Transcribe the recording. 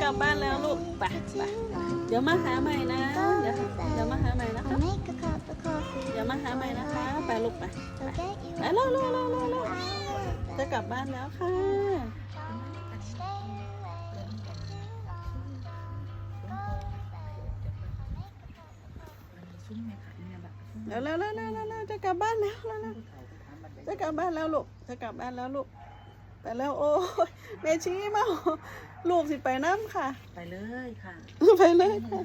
กลับบ้านแล้วลูกไปเดี๋ยวมาหาใหม่นะเดี๋ยวมาหาใหม่นะคะเดี๋ยวมาหาใหม่นะคะไปลูกไปเร็วจะกลับบ้านแล้วค่ะแล้วจะกลับบ้านแล้วจะกลับบ้านแล้วลูกจะกลับบ้านแล้วลูกไปแล้วโอ้ยแม่ชี้มาลูกสิไปน้ำค่ะไปเลยค่ะไปเลยค่ะ